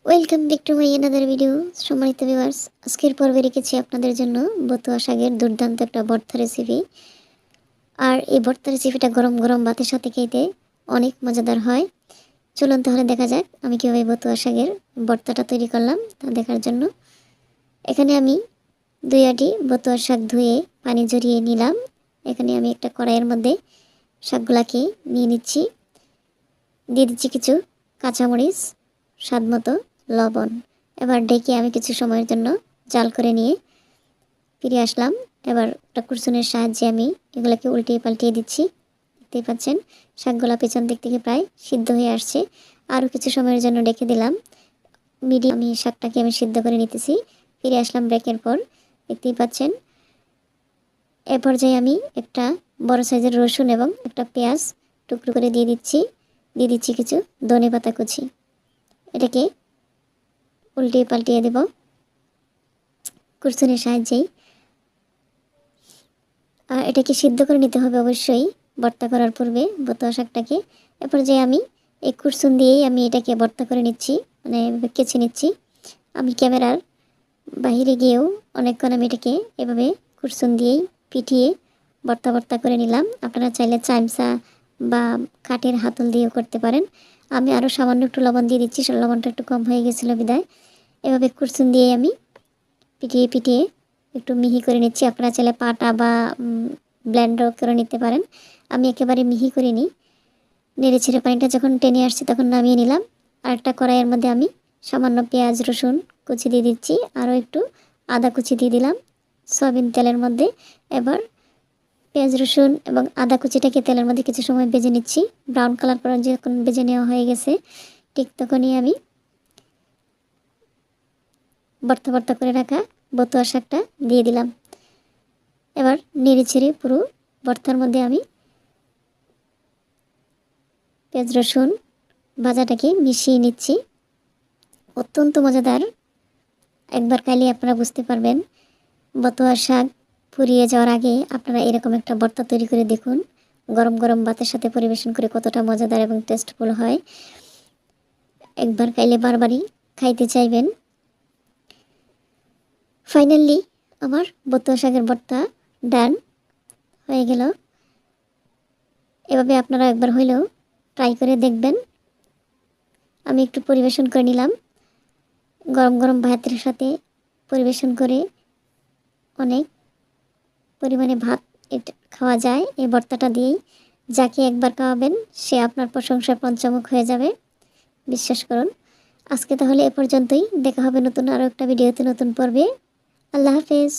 Welcome back to my another video. সম্মানিত viewers, আজকের পর্বে রেখেছি আপনাদের জন্য বতুয়া শাকের দুর্দান্ত একটা ভর্তা রেসিপি। আর এই ভর্তা রেসিপিটা গরম গরম ভাতের সাথে খেতে অনেক মজাদার হয়। চলুন তাহলে দেখা যাক আমি কীভাবে বতুয়া শাকের ভর্তাটা তৈরি করলাম তা দেখার জন্য। এখানে আমি 2 আটি বতুয়া শাক ধুয়ে পানি ঝরিয়ে নিলাম। এখানে আমি একটা কড়াইয়ের মধ্যে শাকগুলাকে নিয়ে নিচ্ছি। দিয়ে দিচ্ছি কিছু কাঁচামরিচ, স্বাদ মতো লবণ। এবার ডেকে আমি কিছু সময়ের জন্য জাল করে নিয়ে ফিরে আসলাম। এবার একটা কুরসুনের সাহায্যে আমি এগুলোকে উল্টিয়ে পাল্টিয়ে দিচ্ছি। দেখতেই পাচ্ছেন শাকগুলা পেছন দিক থেকে প্রায় সিদ্ধ হয়ে আসছে। আরও কিছু সময়ের জন্য ডেকে দিলাম। আমি শাকটাকে আমি সিদ্ধ করে নিতেছি। ফিরে আসলাম ব্রেকের পর। দেখতেই পাচ্ছেন এ পর্যায়ে আমি একটা বড় সাইজের রসুন এবং একটা পেঁয়াজ টুকরো করে দিয়ে দিচ্ছি কিছু ধনেপাতা কুচি। এটাকে উল্টিয়ে পাল্টিয়ে দেব কুরসুনের সাহায্যেই। আর এটাকে সিদ্ধ করে নিতে হবে অবশ্যই ভর্তা করার পূর্বে বতুয়া শাকটাকে। এরপর যে আমি এই কুরসুন দিয়েই আমি এটাকে ভর্তা করে নিচ্ছি, মানে কেচে নিচ্ছি। আমি ক্যামেরার বাহিরে গিয়েও অনেকক্ষণ আমি এটাকে এভাবে কুরসুন দিয়েই পিটিয়ে ভর্তা করে নিলাম। আপনারা চাইলে চামচা বা কাঠের হাতল দিয়েও করতে পারেন। আমি আরও সামান্য একটু লবণ দিয়ে দিচ্ছি, লবণটা একটু কম হয়ে গেছিলো বিদায়। এভাবে কুরসুন দিয়ে আমি পিটিয়ে একটু মিহি করে নিচ্ছি। আপনারা চাইলে পাটা বা ব্লেন্ডার করে নিতে পারেন। আমি একেবারে মিহি করে নিই। নেড়ে ছেড়ে পানিটা যখন টেনে আসছে তখন নামিয়ে নিলাম। আর একটা কড়াইয়ের মধ্যে আমি সামান্য পেঁয়াজ রসুন কুচি দিয়ে দিচ্ছি, আরও একটু আদা কুচি দিয়ে দিলাম সয়াবিন তেলের মধ্যে। এবার পেঁয়াজ রসুন এবং আদা কুচিটাকে তেলের মধ্যে কিছু সময় ভেজে নিচ্ছি। ব্রাউন কালার করে যখন ভেজে নেওয়া হয়ে গেছে ঠিক তখনই আমি ভর্তা করে রাখা বতুয়া শাকটা দিয়ে দিলাম। এবার নেড়ে ছেড়ে পুরো ভর্তার মধ্যে আমি পেঁয়াজ রসুন ভাজাটাকে মিশিয়ে নিচ্ছি। অত্যন্ত মজাদার, একবার খাইলে আপনারা বুঝতে পারবেন। বতুয়া শাক ফুরিয়ে যাওয়ার আগে আপনারা এরকম একটা ভর্তা তৈরি করে দেখুন। গরম গরম ভাতের সাথে পরিবেশন করে কতটা মজাদার এবং টেস্টফুল হয়। একবার খাইলে বারবারই খাইতে চাইবেন। ফাইনালি আমার বতুয়া শাকের ভর্তা ডান হয়ে গেল। এভাবে আপনারা একবার হইলেও ট্রাই করে দেখবেন। আমি একটু পরিবেশন করে নিলাম। গরম গরম ভাতের সাথে পরিবেশন করে অনেক পরিমাণে ভাত এটা খাওয়া যায় এই ভর্তাটা দিয়েই। যাকে একবার খাওয়াবেন সে আপনার প্রশংসার পঞ্চমুখ হয়ে যাবে, বিশ্বাস করুন। আজকে তাহলে এ পর্যন্তই। দেখা হবে নতুন আরও একটা ভিডিওতে, নতুন পর্বে। আল্লাহ হাফেজ।